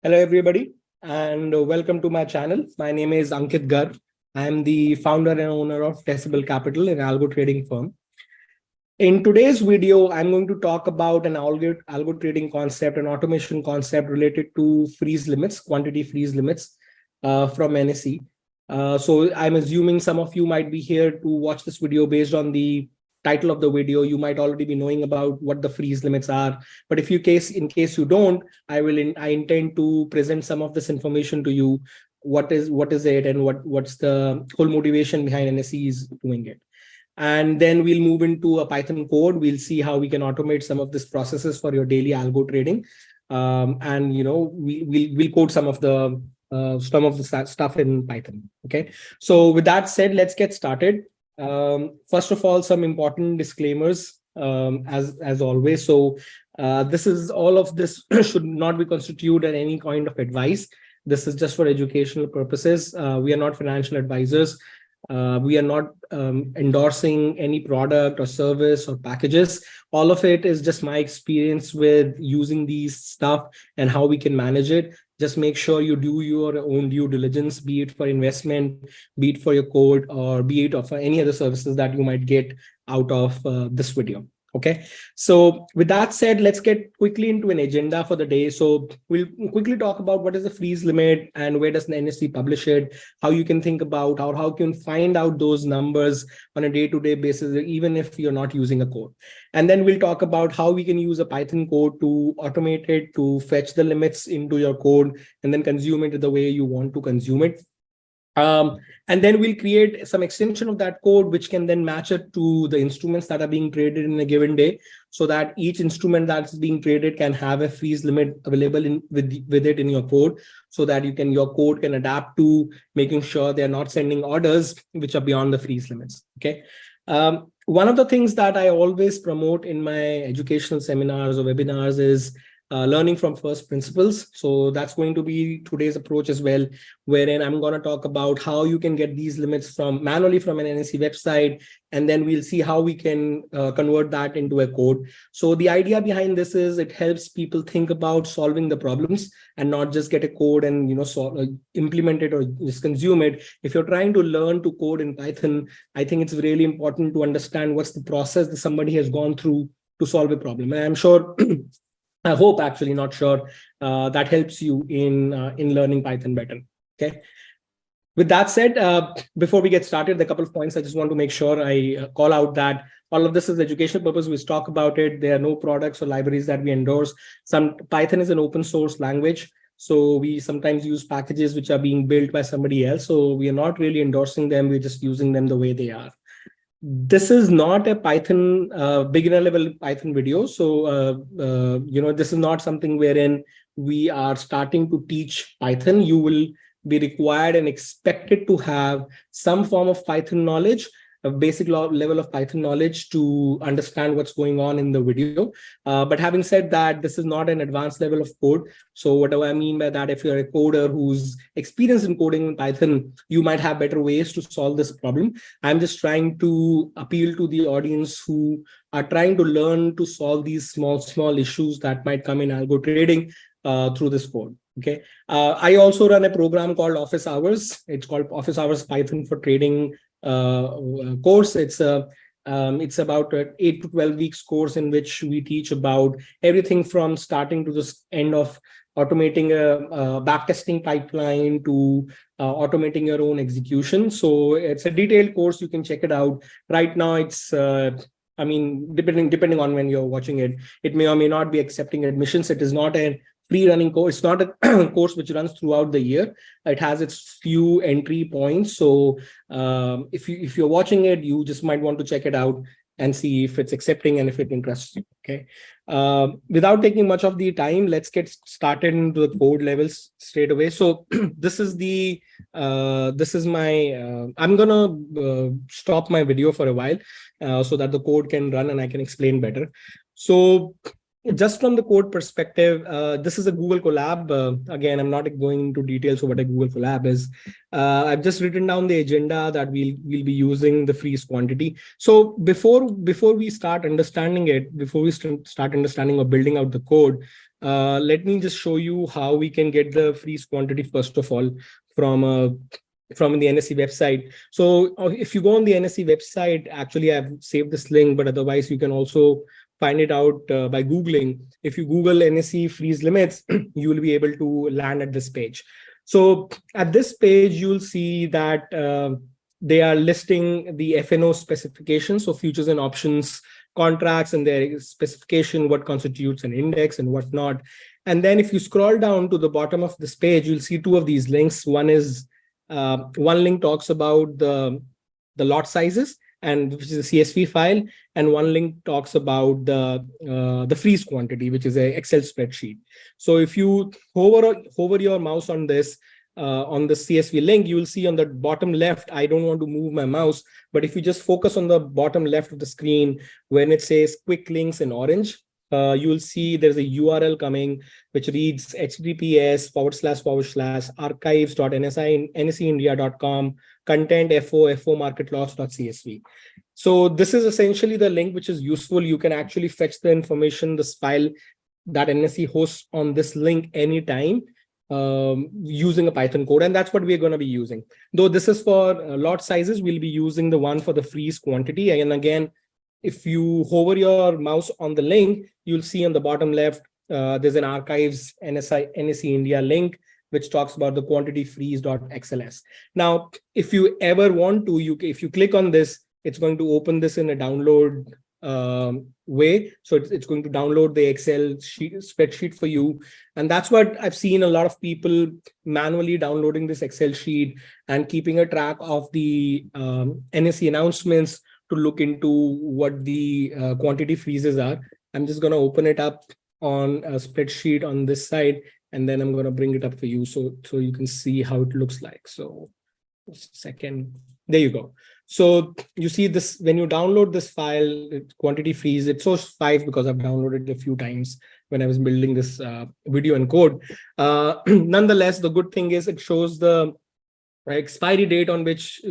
Hello, everybody, and welcome to my channel. My name is Ankit Garg. I am the founder and owner of Decibel Capital, an algo trading firm. In today's video, I'm going to talk about an algo trading concept, an automation concept related to freeze limits, quantity freeze limits from NSE. So I'm assuming some of you might be here to watch this video based on the title of the video. You might already be knowing about what the freeze limits are. But if in case you don't, I intend to present some of this information to you. What is it, and what's the whole motivation behind NSE is doing it. And then we'll move into a Python code. We'll see how we can automate some of these processes for your daily algo trading. And we'll code some of the stuff in Python. Okay. So with that said, let's get started. First of all, some important disclaimers, as always. So all of this should not be constituted any kind of advice. This is just for educational purposes. We are not financial advisors. We are not endorsing any product or service or packages. All of it is just my experience with using these stuff and how we can manage it. Just make sure you do your own due diligence, be it for investment, be it for your code, or be it for any other services that you might get out of this video. Okay, so with that said, let's get quickly into an agenda for the day. So we'll quickly talk about what is the freeze limit and where does the NSE publish it, how you can think about, or how you can find out those numbers on a day-to-day basis, even if you're not using a code. And then we'll talk about how we can use a Python code to automate it, to fetch the limits into your code, and then consume it the way you want to consume it. And then we'll create some extension of that code, which can then match it to the instruments that are being traded in a given day, so that each instrument that's being traded can have a freeze limit available with it in your code, so that your code can adapt to making sure they're not sending orders which are beyond the freeze limits. Okay. One of the things that I always promote in my educational seminars or webinars is learning from first principles. So that's going to be today's approach as well, wherein I'm going to talk about how you can get these limits manually from an NSE website, and then we'll see how we can convert that into a code. So the idea behind this is it helps people think about solving the problems and not just get a code and implement it or just consume it. If you're trying to learn to code in Python, I think it's really important to understand what's the process that somebody has gone through to solve a problem. And I'm sure I hope, actually, not sure, that helps you in learning Python better. Okay. With that said, before we get started, a couple of points I just want to make sure I call out that all of this is educational purpose. We talk about it. There are no products or libraries that we endorse. Python is an open source language, so we sometimes use packages which are being built by somebody else. So we are not really endorsing them. We're just using them the way they are. This is not a Python beginner level Python video. So, this is not something wherein we are starting to teach Python. You will be required and expected to have some form of Python knowledge, a basic level of Python knowledge to understand what's going on in the video. But having said that, this is not an advanced level of code. So what do I mean by that? If you're a coder who's experienced in coding in Python, you might have better ways to solve this problem. I'm just trying to appeal to the audience who are trying to learn to solve these small issues that might come in algo trading through this code. Okay. I also run a program called Office Hours. It's called Office Hours Python for Trading course. It's about an 8 to 12 weeks course in which we teach about everything from starting to the end of automating a backtesting pipeline to automating your own execution. So it's a detailed course. You can check it out. Right now, it's depending on when you're watching it, it may or may not be accepting admissions. It is not a free running course. It's not a course which runs throughout the year. It has its few entry points. So if you're watching it, you just might want to check it out and see if it's accepting and if it interests you. Okay. Without taking much of the time, let's get started into the code levels straight away. So this is my. I'm gonna stop my video for a while so that the code can run and I can explain better. So just from the code perspective, this is a Google Colab. Again, I'm not going into details of what a Google Colab is. I've just written down the agenda that we'll be using the freeze quantity. So before we start understanding it, before we start understanding or building out the code, Let me just show you how we can get the freeze quantity first of all from from the NSE website. So if you go on the NSE website, actually I've saved this link, but otherwise you can also find it out by Googling. If you Google NSE freeze limits, you will be able to land at this page. So at this page, you'll see that they are listing the FNO specifications, so futures and options contracts and their specification, what constitutes an index and whatnot. And then if you scroll down to the bottom of this page, you'll see two of these links. One is one link talks about the lot sizes, and which is a CSV file, and one link talks about the freeze quantity, which is a Excel spreadsheet. So if you hover your mouse on this on the CSV link, you will see on the bottom left, I don't want to move my mouse, but if you just focus on the bottom left of the screen, when it says quick links in orange, you will see there's a URL coming, which reads https://archives.nseindia.com content fo market loss.csv. So this is essentially the link which is useful. You can actually fetch the information, this file that NSE hosts on this link anytime using a Python code, and that's what we're going to be using. Though this is for lot sizes, we'll be using the one for the freeze quantity. And again, if you hover your mouse on the link, you'll see on the bottom left, there's an archives NSE India link, which talks about the quantity freeze.xls. Now, if you ever want to, if you click on this, it's going to open this in a download way. So it's going to download the Excel spreadsheet for you. And that's what I've seen a lot of people manually downloading this Excel sheet and keeping a track of the NSE announcements to look into what the quantity freezes are. I'm just going to open it up on a spreadsheet on this side, and then I'm going to bring it up for you so you can see how it looks like. So just a second. There you go. So you see this, when you download this file, quantity freeze, it shows 5 because I've downloaded it a few times when I was building this video and code. Nonetheless, the good thing is it shows the expiry date on which,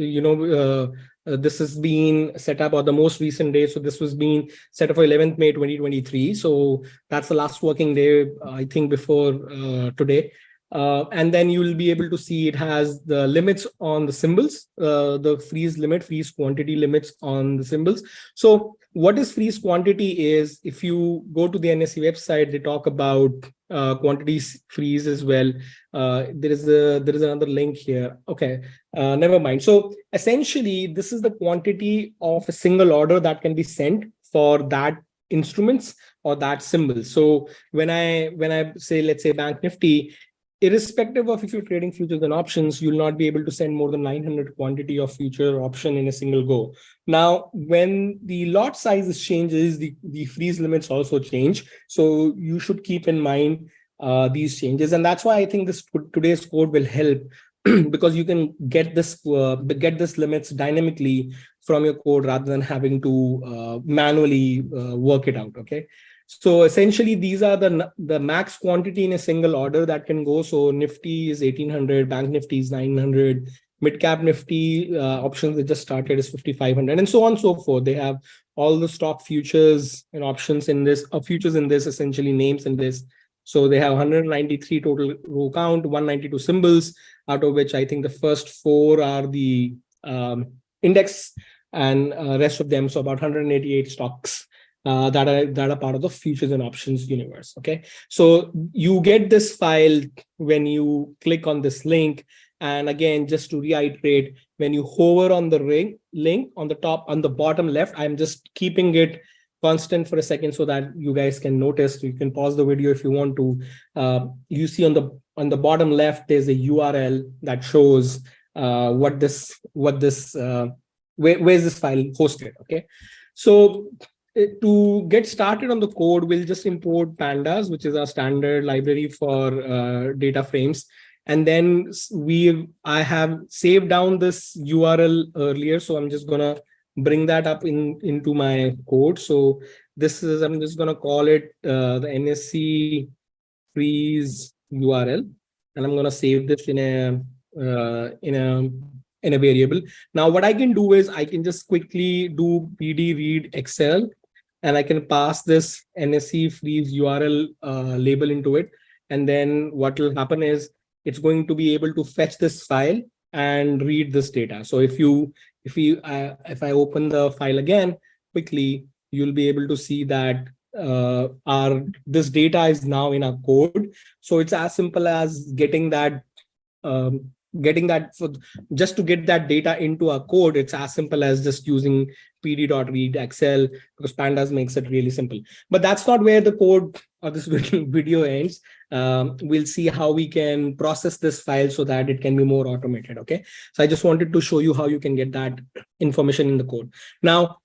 this has been set up, or the most recent date. So this was being set up for 11th May 2023. So that's the last working day, I think, before today. And then you will be able to see it has the limits on the symbols, the freeze limit, freeze quantity limits on the symbols. So what is freeze quantity is, if you go to the NSE website, they talk about quantities freeze as well. There is another link here. Okay, never mind. So essentially, this is the quantity of a single order that can be sent for that instruments or that symbol. So when I say, let's say Bank Nifty, irrespective of if you're trading futures and options, you'll not be able to send more than 900 quantity of future option in a single go. Now, when the lot sizes changes, the freeze limits also change. So you should keep in mind these changes. And that's why I think today's code will help because you can get this limits dynamically from your code rather than having to manually work it out. Okay. So essentially, these are the max quantity in a single order that can go. So Nifty is 1800, Bank Nifty is 900, Mid Cap Nifty options that just started is 5500, and so on and so forth. They have all the stock futures and options in this, futures in this, essentially names in this. So they have 193 total row count, 192 symbols, out of which I think the first 4 are the index, and rest of them, so about 188 stocks. That are part of the futures and options universe. Okay, so you get this file when you click on this link. And again, just to reiterate, when you hover on the link on the top, on the bottom left, I'm just keeping it constant for a second so that you guys can notice. You can pause the video if you want to. You see on the bottom left, there's a URL that shows where's this file hosted. Okay, so to get started on the code, we'll just import pandas, which is our standard library for data frames. And then I have saved down this URL earlier, so I'm just gonna bring that up into my code. So I'm just gonna call it the NSE freeze URL, and I'm gonna save this in a variable. Now, what I can do is I can just quickly do pd read Excel. and I can pass this NSE freeze URL label into it. And then what will happen is it's going to be able to fetch this file and read this data. So if I open the file again quickly, you'll be able to see that this data is now in our code. So it's as simple as getting that for just to get that data into our code. It's as simple as just using pd.read Excel, because pandas makes it really simple. But that's not where the code or this video ends. We'll see how we can process this file so that it can be more automated. Okay, so I just wanted to show you how you can get that information in the code. Now,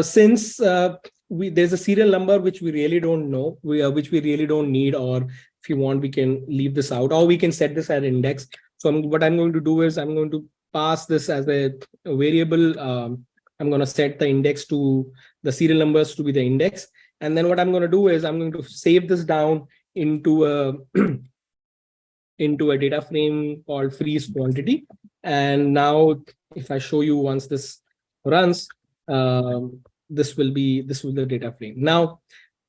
since there's a serial number which we really don't know, which we really don't need, or if you want, we can leave this out, or we can set this as index. So what I'm going to do is I'm going to pass this as a variable. I'm going to set the index to the serial numbers to be the index. And then what I'm going to do is I'm going to save this down into a into a data frame called freeze quantity. And now if I show you once this runs, this will be the data frame. Now,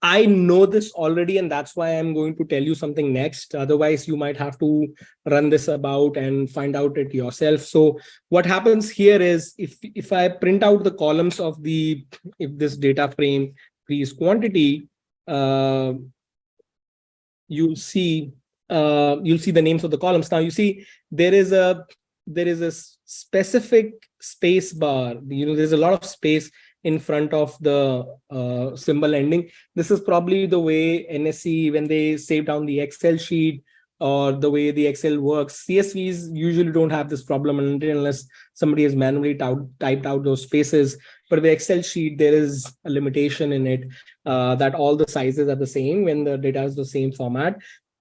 I know this already, and that's why I'm going to tell you something next. Otherwise, you might have to run this about and find out it yourself. So what happens here is if I print out the columns of this data frame freeze quantity, you'll see the names of the columns. Now you see there is a specific space bar. There's a lot of space in front of the symbol ending. This is probably the way NSE, when they save down the Excel sheet, or the way the Excel works. CSVs usually don't have this problem unless somebody has manually typed out those spaces. But the Excel sheet, there is a limitation in it that all the sizes are the same when the data is the same format.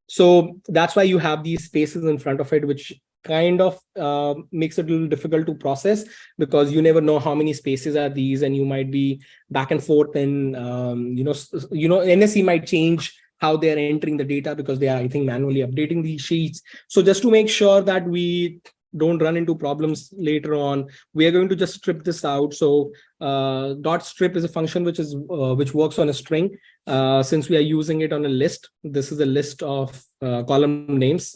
So that's why you have these spaces in front of it, which kind of makes it a little difficult to process, because you never know how many spaces are these, and you might be back and forth, and NSE might change how they're entering the data, because they are, I think, manually updating these sheets. So just to make sure that we don't run into problems later on, we are going to just strip this out. So dot strip is a function which works on a string. Since we are using it on a list, this is a list of column names.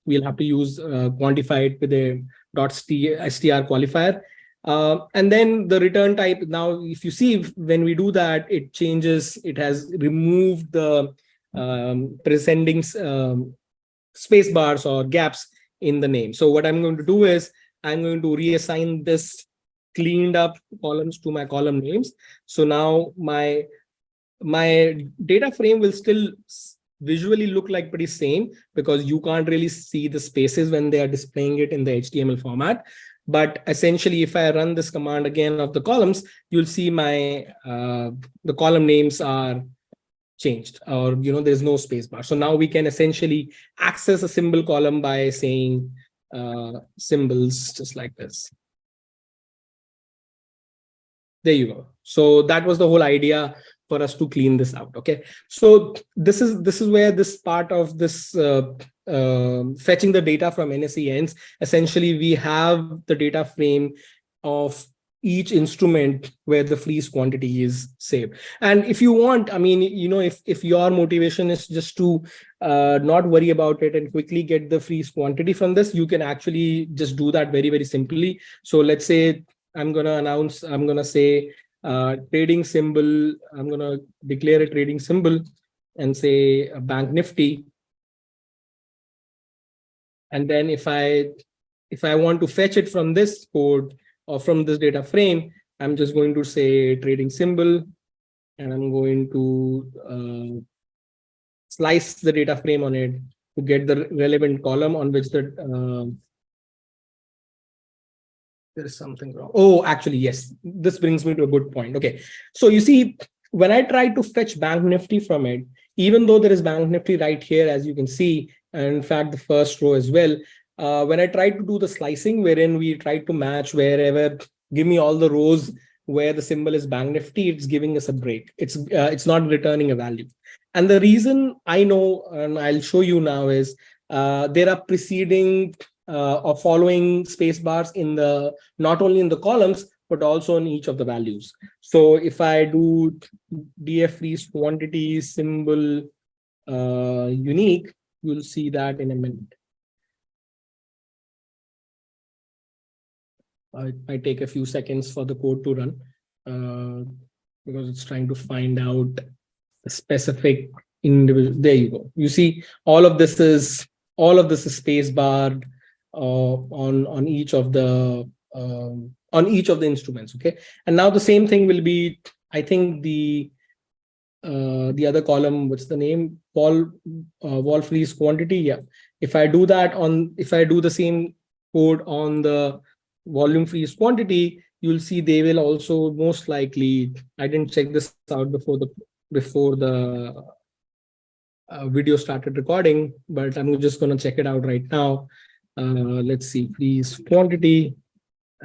We'll have to use quantify it with a .str qualifier. And then the return type. Now, if you see, when we do that, it changes. It has removed the presenting space bars or gaps in the name. So what I'm going to do is I'm going to reassign this cleaned up columns to my column names. So now my data frame will still visually look like pretty same, because you can't really see the spaces when they are displaying it in the HTML format. But essentially, if I run this command again of the columns, you'll see my the column names are changed, or there's no space bar. So now we can essentially access a symbol column by saying symbols, just like this. There you go. So that was the whole idea for us to clean this out. Okay, so this is where this part of this fetching the data from NSE ends. Essentially, we have the data frame of each instrument where the freeze quantity is saved. And if you want, I mean, if your motivation is just to not worry about it and quickly get the freeze quantity from this, you can actually just do that very, very simply. So let's say I'm going to say trading symbol. I'm going to declare a trading symbol and say a bank Nifty. And then if I want to fetch it from this code or from this data frame, I'm just going to say trading symbol, and I'm going to slice the data frame on it to get the relevant column on which the there is something wrong. Oh, actually, yes. This brings me to a good point. Okay. So you see, when I try to fetch Bank Nifty from it, even though there is Bank Nifty right here, as you can see, and in fact, the first row as well, when I try to do the slicing, wherein we try to match wherever, give me all the rows where the symbol is Bank Nifty, it's giving us a break. It's not returning a value. And the reason I know, and I'll show you now, is there are preceding or following space bars in the not only in the columns but also on each of the values. So if I do df freeze quantity symbol unique, you'll see that in a minute. It might take a few seconds for the code to run because it's trying to find out the specific individual. There you go. You see, all of this is space barred on each of the instruments. Okay, and now the same thing will be, I think, the other column. What's the name? Wall freeze quantity. Yeah. If I do the same code on the volume freeze quantity, you'll see they will also most likely. I didn't check this out before the video started recording, but I'm just going to check it out right now. Let's see, freeze quantity.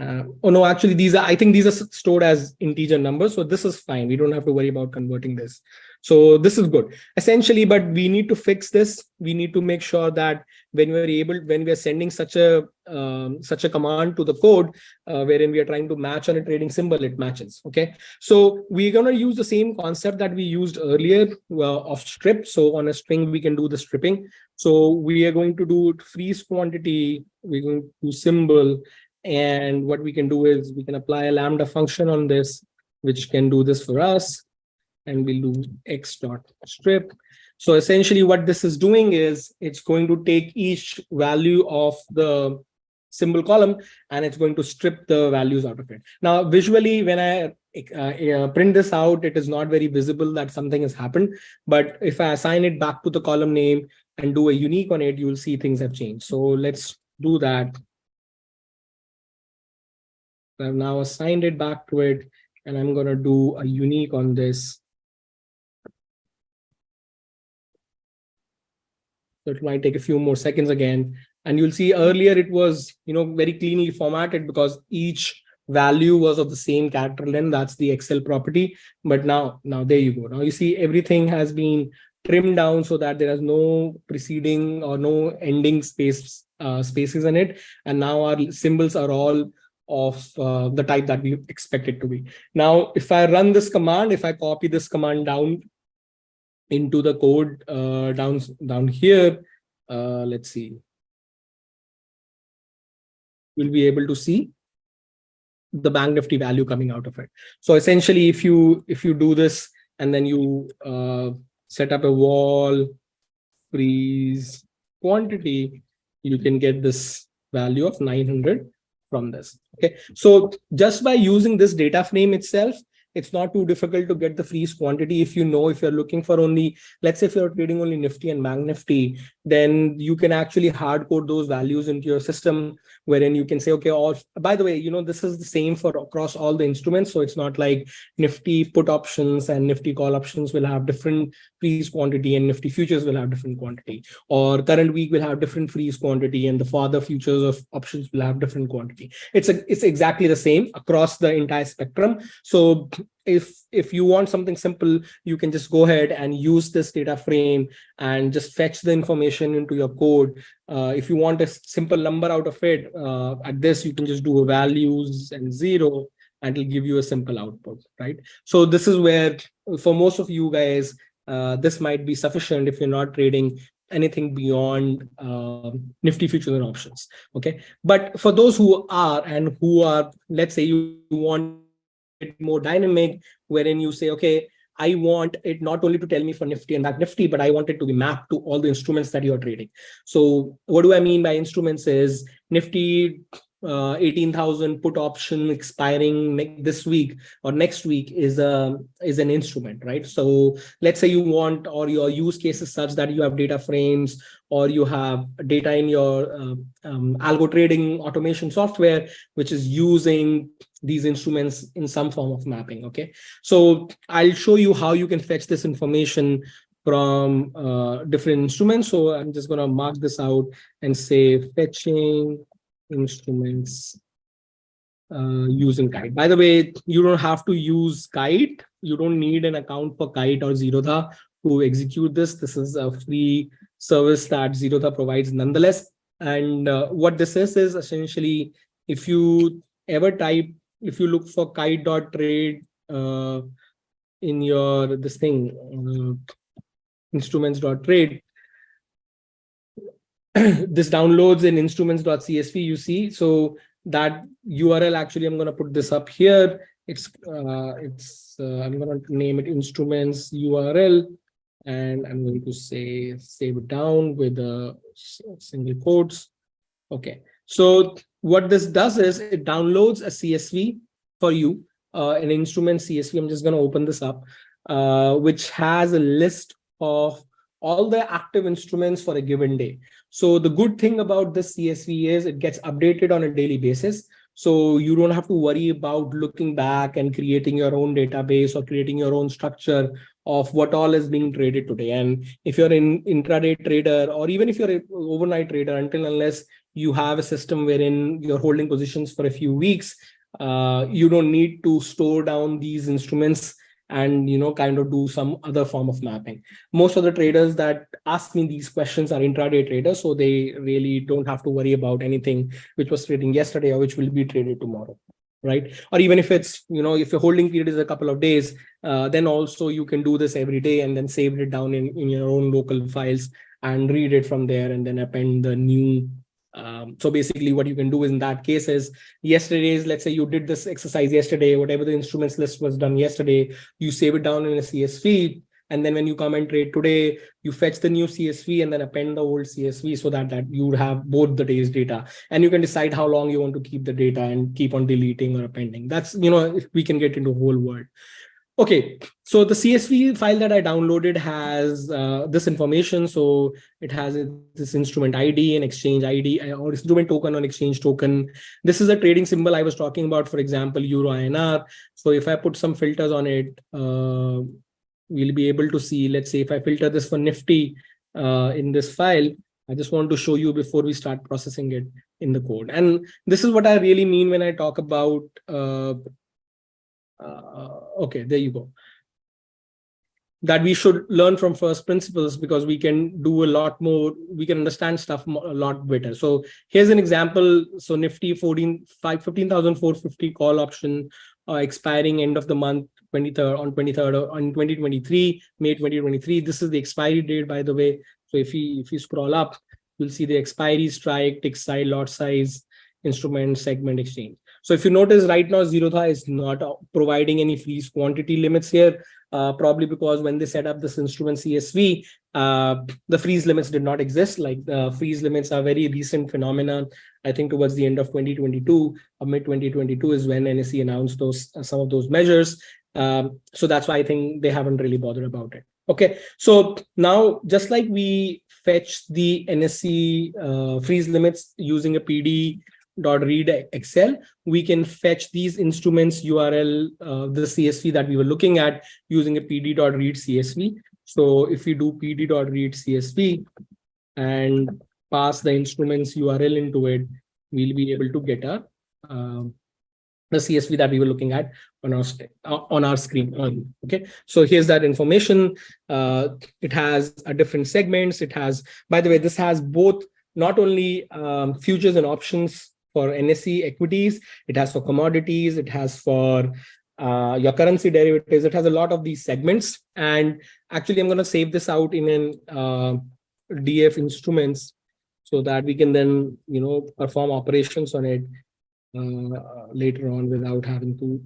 Oh no, actually I think these are stored as integer numbers, so this is fine. We don't have to worry about converting this. So this is good essentially, but we need to fix this. We need to make sure that when we are sending such a command to the code wherein we are trying to match on a trading symbol, it matches. Okay, so we're going to use the same concept that we used earlier of strip. So on a string we can do the stripping. So we are going to do freeze quantity, we're going to do symbol, and what we can do is we can apply a lambda function on this, which can do this for us. And we'll do x.strip. So essentially what this is doing is it's going to take each value of the symbol column and it's going to strip the values out of it. Now, visually, when I print this out, it is not very visible that something has happened. But if I assign it back to the column name and do a unique on it, you'll see things have changed. So let's do that. I've now assigned it back to it, and I'm going to do a unique on this. So it might take a few more seconds again. And you'll see earlier it was, very cleanly formatted because each value was of the same character length. That's the Excel property. But now there you go. Now you see everything has been trimmed down so that there is no preceding or no ending spaces in it. And now our symbols are all of the type that we expect it to be. Now, if I run this command, if I copy this command down into the code down here, let's see, we'll be able to see the Bank Nifty value coming out of it. So essentially, if you do this and then you set up a wall freeze quantity, you can get this value of 900 from this. Okay, so just by using this data frame itself, it's not too difficult to get the freeze quantity. If you're looking for only, let's say if you're trading only Nifty and Bank Nifty, then you can actually hard code those values into your system, wherein you can say, okay, or by the way, this is the same for across all the instruments. So it's not like Nifty put options and Nifty call options will have different freeze quantity and Nifty futures will have different quantity, or current week will have different freeze quantity and the further futures of options will have different quantity. It's exactly the same across the entire spectrum. So if you want something simple, you can just go ahead and use this data frame and just fetch the information into your code. If you want a simple number out of it, at this, you can just do a values and 0, and it'll give you a simple output, right? So this is where, for most of you guys, this might be sufficient if you're not trading anything beyond Nifty futures and options. Okay, but for those who are, let's say you want it more dynamic, wherein you say, okay, I want it not only to tell me for Nifty and Bank Nifty, but I want it to be mapped to all the instruments that you're trading. So what do I mean by instruments is Nifty 18,000 put option expiring this week or next week is an instrument, right? So let's say you want, or your use case is such that you have data frames or you have data in your algo trading automation software, which is using these instruments in some form of mapping. Okay, so I'll show you how you can fetch this information from different instruments. So I'm just going to mark this out and say fetching instruments using Kite. By the way, you don't have to use Kite. You don't need an account for Kite or Zerodha to execute this. This is a free service that Zerodha provides nonetheless. And what this is essentially, if you ever type if you look for kite.trade in your this thing, instruments.trade, this downloads in instruments.csv, you see. So that URL, actually, I'm going to put this up here. I'm going to name it instruments URL, and I'm going to say save it down with a single quotes. Okay. So what this does is it downloads a CSV for you, an instrument CSV. I'm just going to open this up, which has a list of all the active instruments for a given day. So the good thing about this CSV is it gets updated on a daily basis. So you don't have to worry about looking back and creating your own database or creating your own structure of what all is being traded today. And if you're an intraday trader, or even if you're an overnight trader, unless you have a system wherein you're holding positions for a few weeks, you don't need to store down these instruments and kind of do some other form of mapping. Most of the traders that ask me these questions are intraday traders, so they really don't have to worry about anything which was trading yesterday or which will be traded tomorrow, right? Or even if it's, if your holding period is a couple of days, then also you can do this every day and then save it down in your own local files and read it from there and then append the new. So basically what you can do in that case is, yesterday's, let's say you did this exercise yesterday, whatever the instruments list was done yesterday, you save it down in a CSV. And then when you come and trade today, you fetch the new CSV and then append the old CSV so that you have both the day's data. And you can decide how long you want to keep the data and keep on deleting or appending. That's, if we can get into the whole world. Okay, so the CSV file that I downloaded has this information. So it has this instrument ID and exchange ID, or instrument token on exchange token. This is a trading symbol I was talking about, for example, Euro INR. So if I put some filters on it, we'll be able to see, let's say if I filter this for Nifty in this file, I just want to show you before we start processing it in the code. And this is what I really mean when I talk about okay, there you go. That we should learn from first principles, because we can do a lot more, we can understand stuff a lot better. So here's an example. So Nifty 15,450 call option expiring end of the month, 23rd on 2023, May 2023. This is the expiry date, by the way. So if you scroll up, you'll see the expiry, strike, tick size, lot size, instrument, segment, exchange. So if you notice right now, Zerodha is not providing any freeze quantity limits here, probably because when they set up this instrument CSV, the freeze limits did not exist. Like the freeze limits are very recent phenomenon. I think towards the end of 2022 or mid 2022 is when NSE announced some of those measures. So that's why I think they haven't really bothered about it. Okay, so now just like we fetch the NSE freeze limits using a PD.read Excel, we can fetch these instruments URL, the CSV that we were looking at, using a PD.read CSV. So if we do PD.read CSV and pass the instruments URL into it, we'll be able to get the CSV that we were looking at on our screen. Okay, so here's that information. It has a different segments. It has, by the way, this has both not only futures and options for NSE equities, it has for commodities, it has for your currency derivatives. It has a lot of these segments. And actually, I'm going to save this out in an DF instruments so that we can then, perform operations on it later on without having to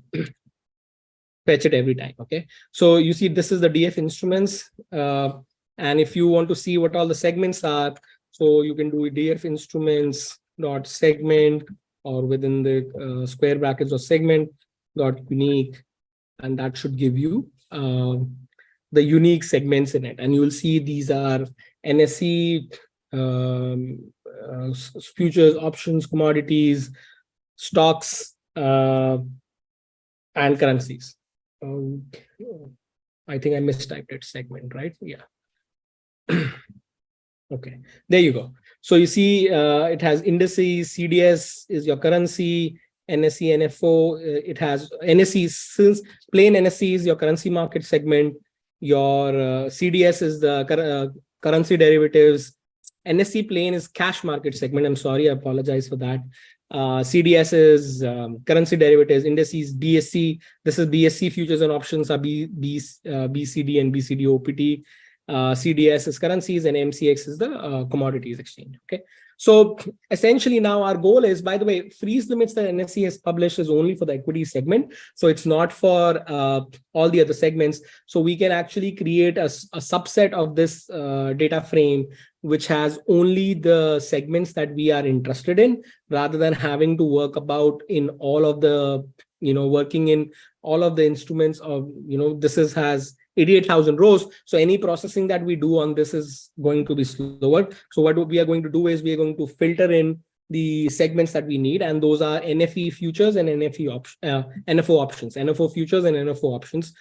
fetch it every time. Okay, so you see, this is the DF instruments. And if you want to see what all the segments are, so you can do DF instruments dot segment, or within the square brackets of segment dot unique, and that should give you the unique segments in it. And you will see these are NSE, futures, options, commodities, stocks, and currencies. I think I mistyped it, segment, right? Yeah. Okay, there you go. So you see, it has indices, CDS is your currency, NSE, NFO, it has NSE, since plain NSE is your currency market segment, your CDS is the currency derivatives, NSE plain is cash market segment. I'm sorry, I apologize for that. CDS is currency derivatives, indices, BSC. This is BSC futures and options are BCD and BCD OPT. CDS is currencies and MCX is the commodities exchange. Okay. So essentially now our goal is, by the way, freeze limits that NSE has published is only for the equity segment. So it's not for all the other segments. So we can actually create a subset of this data frame, which has only the segments that we are interested in, rather than having to work about in all of the, working in all of the instruments of, this has 88,000 rows. So any processing that we do on this is going to be slower. So what we are going to do is we are going to filter in the segments that we need, and those are NFE futures and NFO options, NFO futures and NFO options,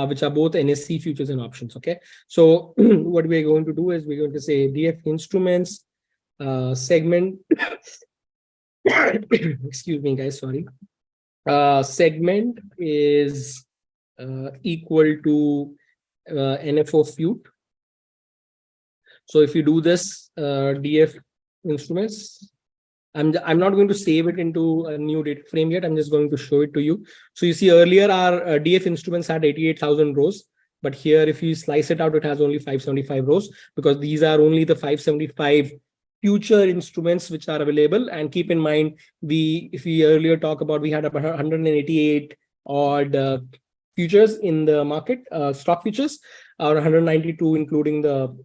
which are both NSE futures and options. Okay. So what we're going to do is we're going to say DF instruments segment. Excuse me, guys. Sorry. Segment is equal to NFO fut. So if you do this DF instruments, I'm not going to save it into a new data frame yet. I'm just going to show it to you. So you see earlier our DF instruments had 88,000 rows, but here if you slice it out, it has only 575 rows, because these are only the 575 future instruments which are available. And keep in mind, if we earlier talk about, we had about 188 odd futures in the market, stock futures, or 192 including the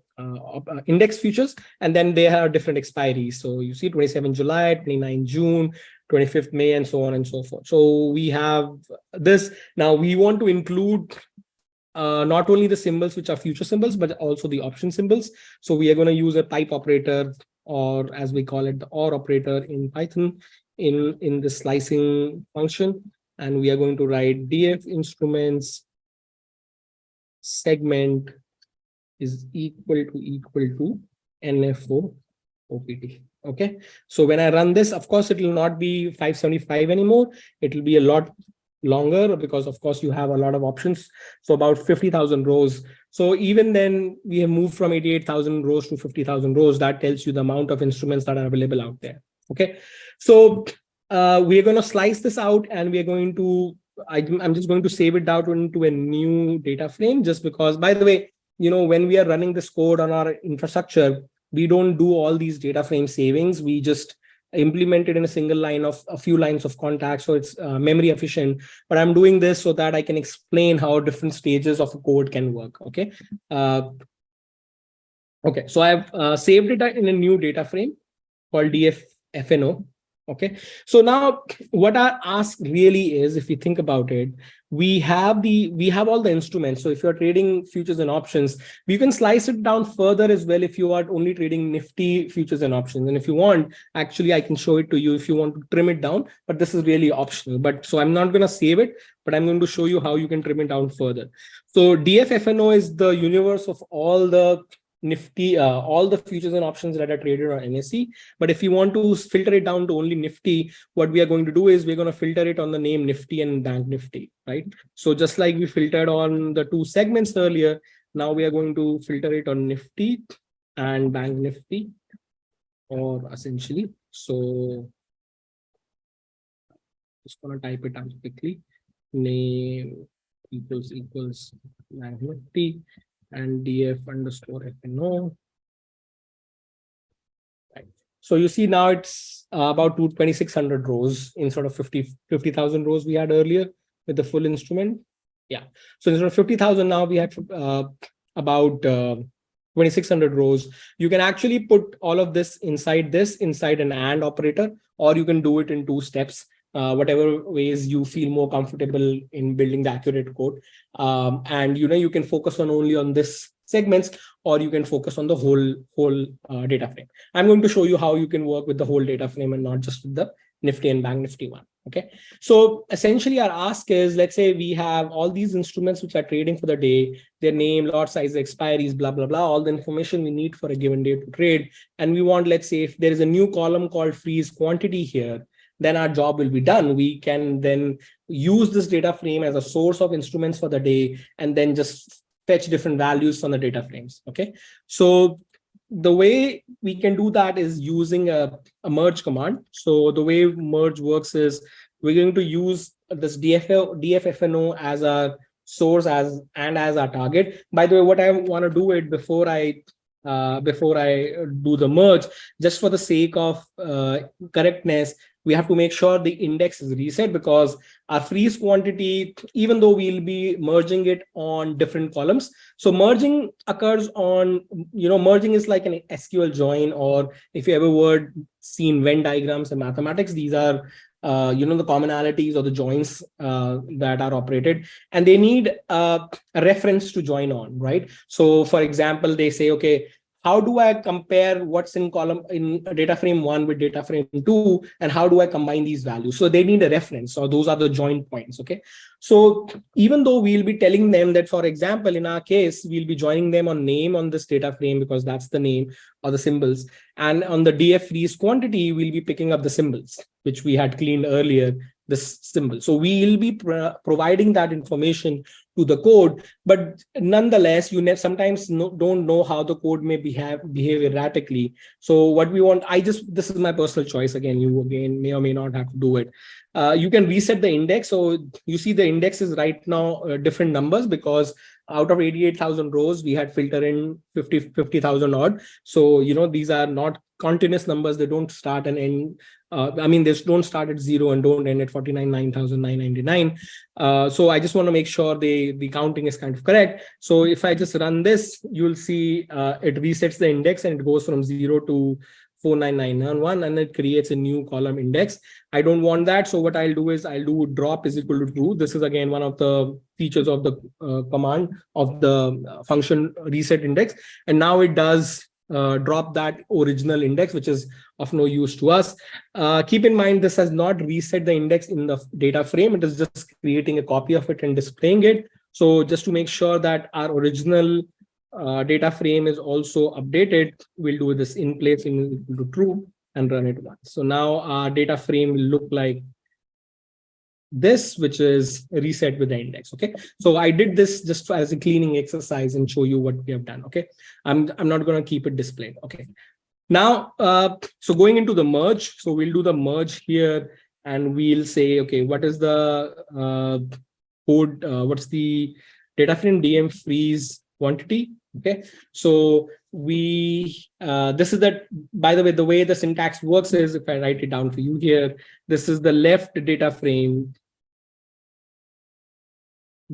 index futures, and then they have different expiries. So you see 27 July, 29 June, 25th May, and so on and so forth. So we have this. Now we want to include not only the symbols which are future symbols, but also the option symbols. So we are going to use a type operator, or as we call it, the OR operator in Python in the slicing function. And we are going to write DF instruments segment is equal to NFO OPT. Okay. So when I run this, of course, it will not be 575 anymore. It will be a lot longer, because of course you have a lot of options. So about 50,000 rows. So even then we have moved from 88,000 rows to 50,000 rows. That tells you the amount of instruments that are available out there. Okay. So we're going to slice this out, and we're going to, I'm just going to save it down into a new data frame, just because, by the way, when we are running this code on our infrastructure, we don't do all these data frame savings. We just implement it in a single line of a few lines of context. So it's memory efficient, but I'm doing this so that I can explain how different stages of a code can work. Okay. Okay. So I've saved it in a new data frame called DFFNO. Okay. So now what our ask really is, if you think about it, we have all the instruments. So if you're trading futures and options, we can slice it down further as well if you are only trading Nifty futures and options. And if you want, actually, I can show it to you if you want to trim it down, but this is really optional. But so I'm not going to save it, but I'm going to show you how you can trim it down further. So DFFNO is the universe of all the Nifty, all the futures and options that are traded on NSE. But if you want to filter it down to only Nifty, what we are going to do is we're going to filter it on the name Nifty and Bank Nifty, right? So just like we filtered on the two segments earlier, now we are going to filter it on Nifty and Bank Nifty, or essentially. So just going to type it out quickly. Name equals Bank Nifty and DF underscore FNO. Right. So you see now it's about 2,600 rows instead of 50,000 rows we had earlier with the full instrument. Yeah. So instead of 50,000, now we have about 2,600 rows. You can actually put all of this inside an AND operator, or you can do it in two steps. Whatever ways you feel more comfortable in building the accurate code. And you can focus only on this segments, or you can focus on the whole data frame. I'm going to show you how you can work with the whole data frame and not just with the Nifty and Bank Nifty one. Okay. So essentially our ask is, let's say we have all these instruments which are trading for the day, their name, lot size, expiries, blah, blah, blah, all the information we need for a given day to trade. And we want, let's say, if there is a new column called freeze quantity here, then our job will be done. We can then use this data frame as a source of instruments for the day, and then just fetch different values from the data frames. Okay. So the way we can do that is using a merge command. So the way merge works is we're going to use this dffno as our source as our target. By the way, what I want to do it before I do the merge, just for the sake of correctness, we have to make sure the index is reset, because our freeze quantity, even though we'll be merging it on different columns, so merging occurs on, merging is like an SQL join, or if you ever seen Venn diagrams in mathematics, these are the commonalities or the joins that are operated, and they need a reference to join on, right? So for example, they say, okay, how do I compare what's in column in data frame 1 with data frame 2, and how do I combine these values? So they need a reference, or those are the join points. Okay, so even though we'll be telling them that, for example, in our case, we'll be joining them on name on this data frame because that's the name or the symbols, and on the df freeze quantity, we'll be picking up the symbols which we had cleaned earlier, this symbol. So we'll be providing that information to the code, but nonetheless, you sometimes don't know how the code may behave erratically. So what we want, this is my personal choice. Again, you may or may not have to do it. You can reset the index. So you see the index is right now different numbers, because out of 88,000 rows, we had filtered in 50,000 odd. So, these are not continuous numbers. They don't start and end. They don't start at 0 and don't end at 49,999. So I just want to make sure the counting is kind of correct. So if I just run this, you'll see it resets the index and it goes from 0 to 49991, and it creates a new column index. I don't want that. So what I'll do is I'll do drop is equal to true. This is again one of the features of the command of the function reset index. And now it does drop that original index, which is of no use to us. Keep in mind, this has not reset the index in the data frame. It is just creating a copy of it and displaying it. So just to make sure that our original data frame is also updated, we'll do this in place in equal to true and run it once. So now our data frame will look like this, which is reset with the index. Okay, so I did this just as a cleaning exercise and show you what we have done. Okay, I'm not going to keep it displayed. Okay, now so going into the merge, so we'll do the merge here, and we'll say, okay, what is the code, what's the data frame dm freeze quantity. Okay, so we this is that, by the way the syntax works is, if I write it down for you here, this is the left data frame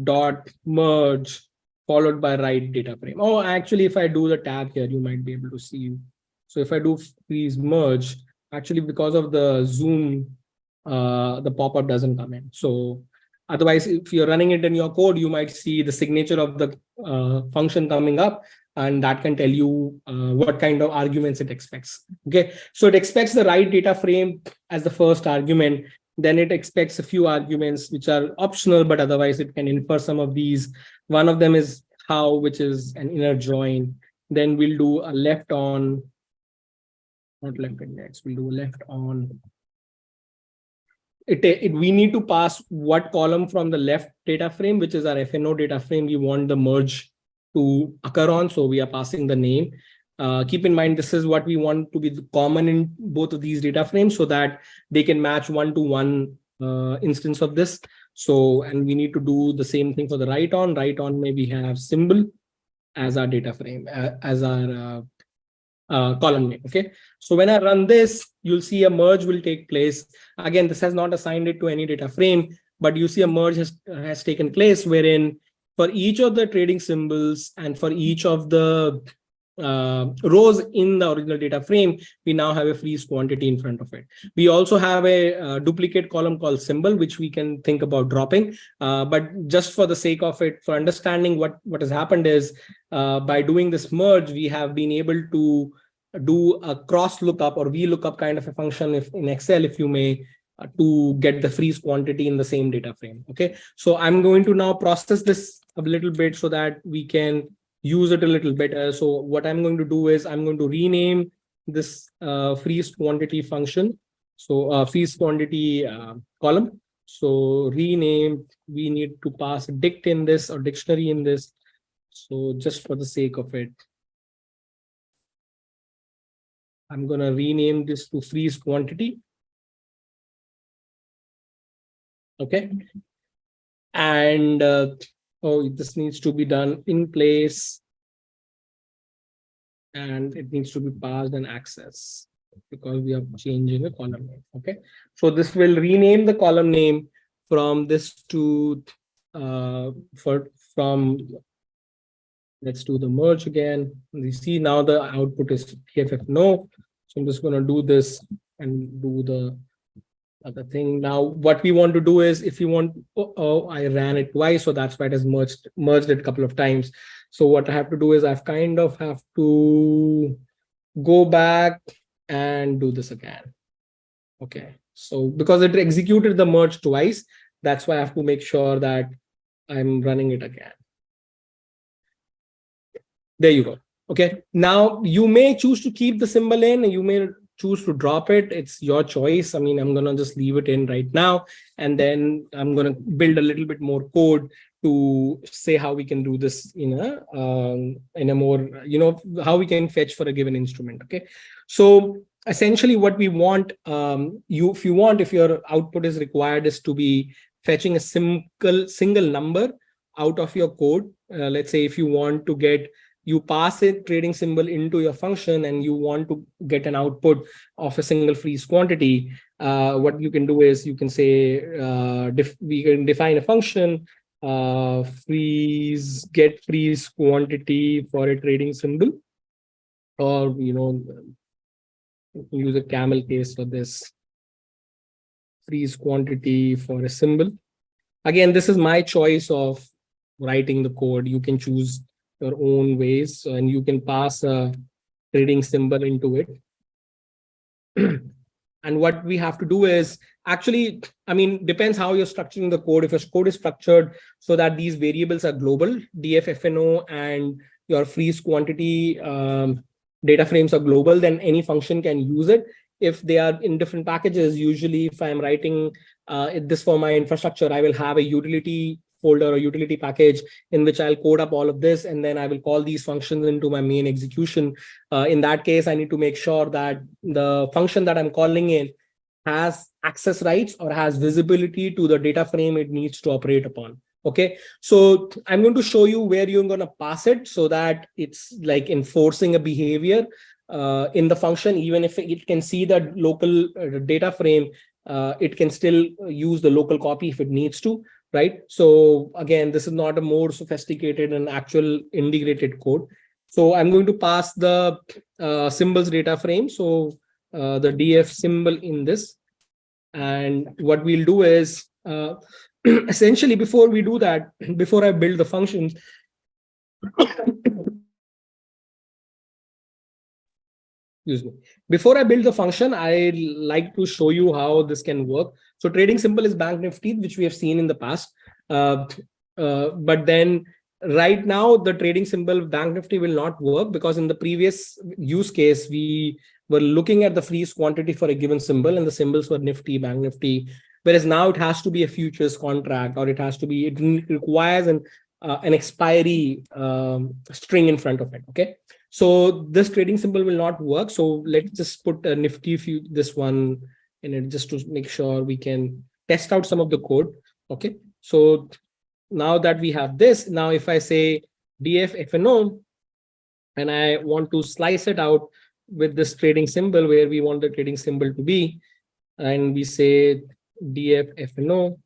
dot merge followed by right data frame. Oh, actually, if I do the tab here, you might be able to see. So if I do freeze merge, actually because of the zoom, the pop-up doesn't come in. So otherwise, if you're running it in your code, you might see the signature of the function coming up, and that can tell you what kind of arguments it expects. Okay, so it expects the right data frame as the first argument. Then it expects a few arguments which are optional, but otherwise it can infer some of these. One of them is how, which is an inner join. Then we'll do a left on, not left index, we'll do a left on. We need to pass what column from the left data frame, which is our FNO data frame, we want the merge to occur on. So we are passing the name. Keep in mind, this is what we want to be common in both of these data frames, so that they can match one-to-one instance of this. So, and we need to do the same thing for the right on. Right on, maybe have symbol as our data frame, as our column name. Okay, so when I run this, you'll see a merge will take place. Again, this has not assigned it to any data frame, but you see a merge has taken place, wherein for each of the trading symbols and for each of the rows in the original data frame, we now have a freeze quantity in front of it. We also have a duplicate column called symbol, which we can think about dropping. But just for the sake of it, for understanding what has happened is, by doing this merge, we have been able to do a cross lookup or VLOOKUP kind of a function if in Excel, if you may, to get the freeze quantity in the same data frame. Okay, so I'm going to now process this a little bit so that we can use it a little better. So what I'm going to do is I'm going to rename this freeze quantity function. So freeze quantity column. So rename, we need to pass a dict in this or dictionary in this. So just for the sake of it, I'm going to rename this to freeze quantity. Okay. And oh, this needs to be done in place. And it needs to be passed and access because we are changing a column name. Okay. So this will rename the column name from this to from let's do the merge again. You see now the output is TFF no. So I'm just going to do this and do the other thing. Now, what we want to do is if you want, I ran it twice, so that's why it has merged it a couple of times. So what I have to do is I've kind of have to go back and do this again. Okay. So because it executed the merge twice, that's why I have to make sure that I'm running it again. There you go. Okay. Now you may choose to keep the symbol in, you may choose to drop it. It's your choice. I mean, I'm going to just leave it in right now. And then I'm going to build a little bit more code to say how we can do this in a more, how we can fetch for a given instrument. Okay. So essentially what we want, if your output is required is to be fetching a single number out of your code. Let's say if you want to get, you pass a trading symbol into your function and you want to get an output of a single freeze quantity, what you can do is you can say, we can define a function, get freeze quantity for a trading symbol, or, use a camel case for this, freeze quantity for a symbol. Again, this is my choice of writing the code. You can choose your own ways, and you can pass a trading symbol into it. And what we have to do is actually, I mean, depends how you're structuring the code. If your code is structured so that these variables are global, DFFNO and your freeze quantity data frames are global, then any function can use it. If they are in different packages, usually if I'm writing this for my infrastructure, I will have a utility folder or utility package in which I'll code up all of this, and then I will call these functions into my main execution. In that case, I need to make sure that the function that I'm calling in has access rights or has visibility to the data frame it needs to operate upon. Okay, so I'm going to show you where you're going to pass it so that it's like enforcing a behavior in the function. Even if it can see the local data frame, it can still use the local copy if it needs to. Right. So again, this is not a more sophisticated and actual integrated code. So I'm going to pass the symbols data frame. So the DF symbol in this. And what we'll do is essentially before we do that, before I build the functions, excuse me. Before I build the function, I like to show you how this can work. So trading symbol is Bank Nifty, which we have seen in the past. But then right now, the trading symbol Bank Nifty will not work because in the previous use case, we were looking at the freeze quantity for a given symbol and the symbols were Nifty, Bank Nifty. Whereas now it has to be a futures contract, or it requires an expiry string in front of it. Okay. So this trading symbol will not work. So let's just put a Nifty this one in it just to make sure we can test out some of the code. Okay. So now that we have this, now if I say DFFNO and I want to slice it out with this trading symbol where we want the trading symbol to be, and we say DFFNO,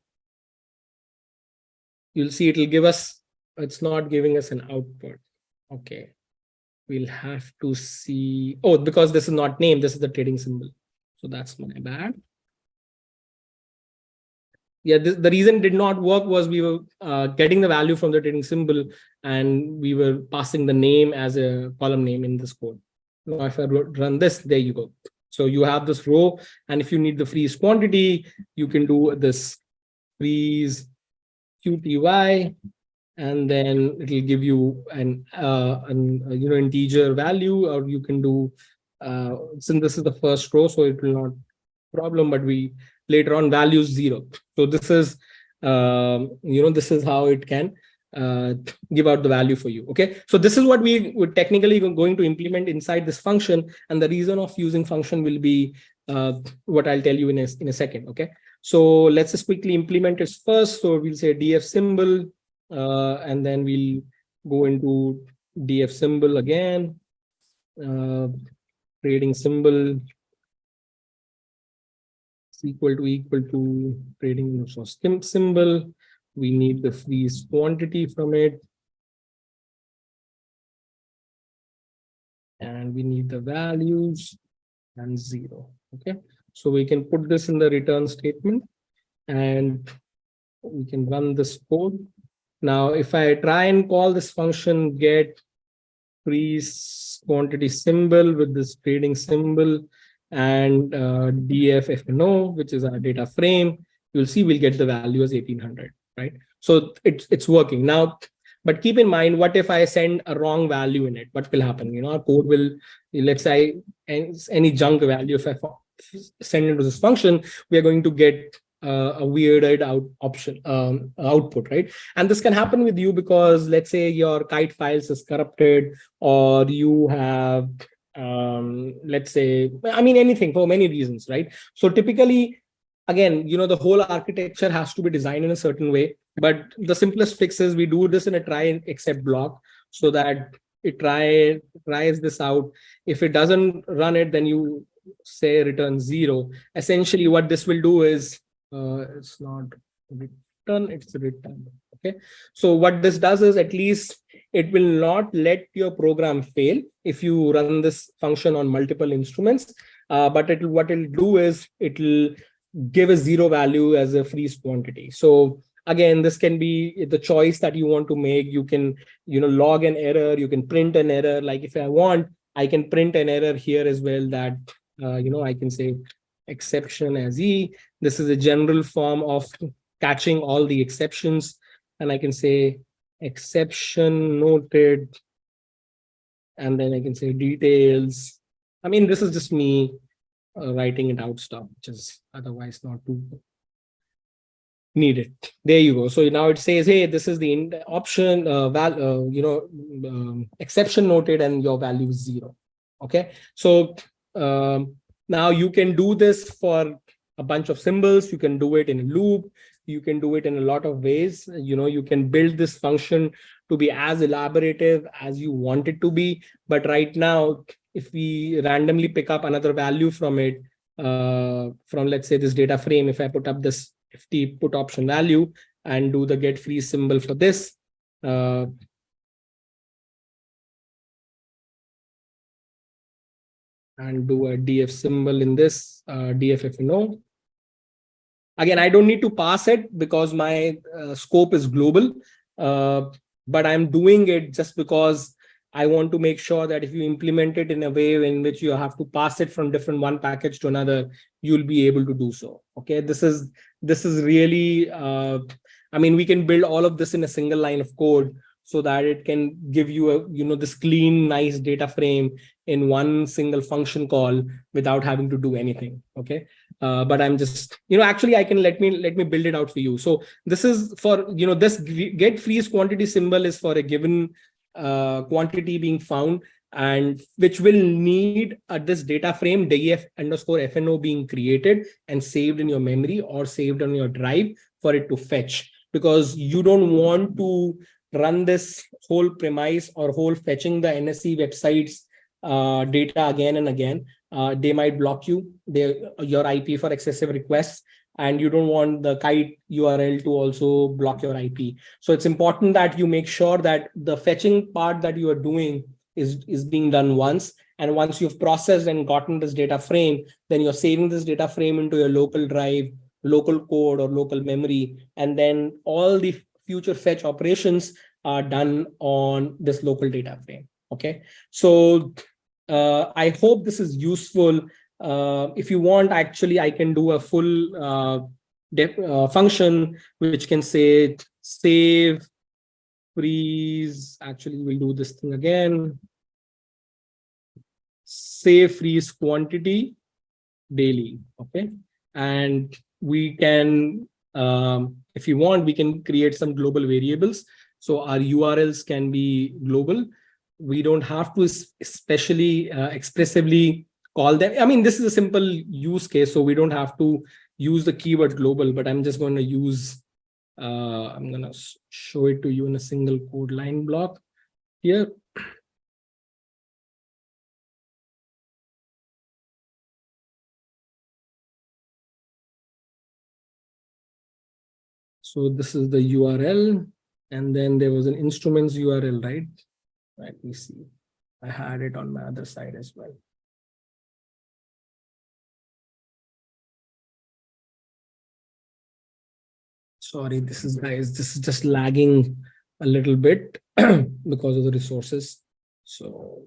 you'll see it will give us, it's not giving us an output. Okay. We'll have to see, oh, because this is not named, this is the trading symbol. So that's my bad. Yeah, the reason it did not work was we were getting the value from the trading symbol and we were passing the name as a column name in this code. Now, if I run this, there you go. So you have this row, and if you need the freeze quantity, you can do this freeze QTY, and then it will give you an integer value, or you can do since this is the first row, so it will not problem, but we later on values 0. So this is this is how it can give out the value for you. Okay, so this is what we're technically going to implement inside this function, and the reason of using function will be what I'll tell you in a second. Okay, so let's just quickly implement it first. So we'll say df symbol, and then we'll go into df symbol again, trading symbol is equal to trading symbol. We need the freeze quantity from it, and we need the values and 0. Okay, so we can put this in the return statement and we can run this code. Now if I try and call this function get freeze quantity symbol with this trading symbol and dffno, which is our data frame, you'll see we'll get the value as 1800, right? So it's working now. But keep in mind, what if I send a wrong value in it? What will happen? You know, our code will, let's say, any junk value, if I send into this function, we are going to get a weirded out output, right? And this can happen with you because, let's say, your kite files is corrupted, or you have, let's say, I mean, anything for many reasons, right? So typically, again, you know, the whole architecture has to be designed in a certain way. But the simplest fix is we do this in a try and except block so that it tries this out. If it doesn't run it, then you say return 0. Essentially, what this will do is it's not return, it's return. Okay. So what this does is at least it will not let your program fail if you run this function on multiple instruments. But what it'll do is it'll give a 0 value as a freeze quantity. So again, this can be the choice that you want to make. You can, you know, log an error, you can print an error. Like if I want, I can print an error here as well that, you know, I can say exception as E. This is a general form of catching all the exceptions. And I can say exception noted. And then I can say details. I mean, this is just me writing it out stuff, which is otherwise not too needed. There you go. So now it says, hey, this is the option, exception noted, and your value is 0. Okay. So now you can do this for a bunch of symbols. You can do it in a loop. You can do it in a lot of ways. You know, you can build this function to be as elaborative as you want it to be. But right now, if we randomly pick up another value from it, from, let's say, this data frame, if I put up this ft put option value and do the get freeze symbol for this, and do a df symbol in this dffno. Again, I don't need to pass it because my scope is global, but I'm doing it just because I want to make sure that if you implement it in a way in which you have to pass it from different one package to another, you'll be able to do so. Okay, this is really, I mean, we can build all of this in a single line of code so that it can give you a, you know, this clean, nice data frame in one single function call without having to do anything. Okay, but I'm just, you know, actually I can let me build it out for you. So this is for, you know, this get freeze quantity symbol is for a given quantity being found, and which will need this data frame df_fno being created and saved in your memory or saved on your drive for it to fetch, because you don't want to run this whole premise or whole fetching the NSE websites data again and again. They might block your IP for excessive requests, and you don't want the kite URL to also block your IP. So it's important that you make sure that the fetching part that you are doing is being done once. And once you've processed and gotten this data frame, then you're saving this data frame into your local drive, local code, or local memory. And then all the future fetch operations are done on this local data frame. Okay. So I hope this is useful. If you want, actually, I can do a full function which can say save freeze. Actually, we'll do this thing again. Save freeze quantity daily. Okay, and we can, if you want, we can create some global variables. So our URLs can be global. We don't have to especially expressively call them. I mean, this is a simple use case, so we don't have to use the keyword global, but I'm just going to use, I'm going to show it to you in a single code line block here. So this is the URL, and then there was an instruments URL, right? Let me see. I had it on my other side as well. Sorry, this is just lagging a little bit because of the resources. So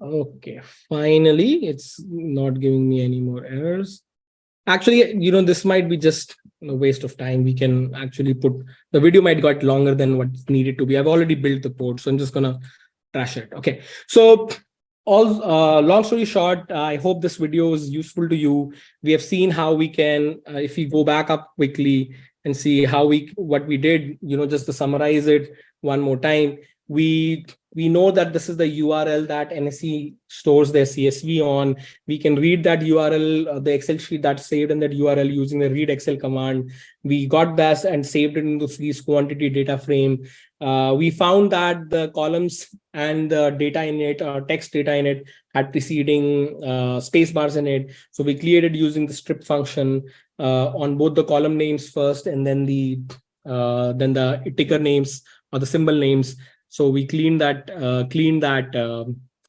okay, finally, it's not giving me any more errors. Actually, this might be just a waste of time. We can actually put the video might got longer than what's needed to be. I've already built the code, so I'm just gonna trash it. Okay, so all long story short, I hope this video is useful to you. We have seen how we can, if we go back up quickly and see how what we did, just to summarize it one more time, we know that this is the URL that NSE stores their CSV on. We can read that URL, the Excel sheet that's saved in that URL using the read Excel command. We got that and saved it into freeze quantity data frame. We found that the columns and the data in it, text data in it, had preceding space bars in it. So we cleared it using the strip function on both the column names first, and then the ticker names or the symbol names. So we cleaned that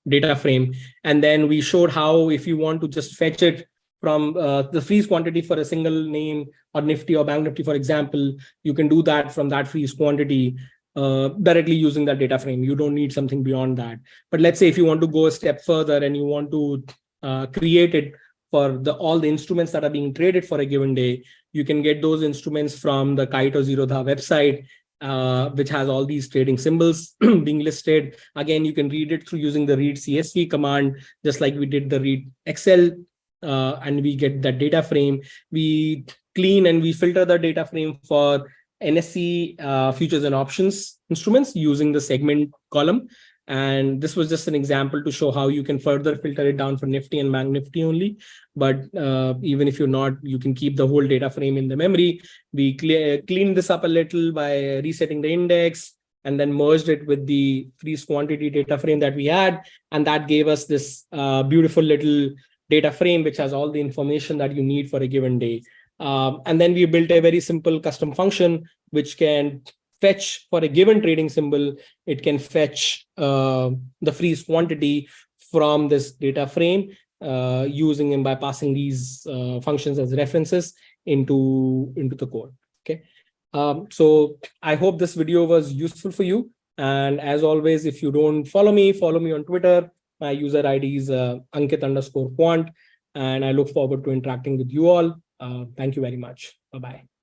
data frame, and then we showed how if you want to just fetch it from the freeze quantity for a single name or Nifty or Bank Nifty, for example, you can do that from that freeze quantity directly using that data frame. You don't need something beyond that. But let's say if you want to go a step further and you want to create it for all the instruments that are being traded for a given day, you can get those instruments from the Kite or Zerodha website, which has all these trading symbols being listed. Again, you can read it through using the read CSV command, just like we did the read Excel, and we get that data frame. We clean and we filter the data frame for NSE futures and options instruments using the segment column. And this was just an example to show how you can further filter it down for Nifty and Bank Nifty only. But even if you're not, you can keep the whole data frame in the memory. We cleaned this up a little by resetting the index and then merged it with the freeze quantity data frame that we had. And that gave us this beautiful little data frame, which has all the information that you need for a given day. And then we built a very simple custom function, which can fetch for a given trading symbol. It can fetch the freeze quantity from this data frame using and by passing these functions as references into the code. Okay. So I hope this video was useful for you. And as always, if you don't follow me on Twitter. My user ID is Ankit_quant. And I look forward to interacting with you all. Thank you very much. Bye-bye.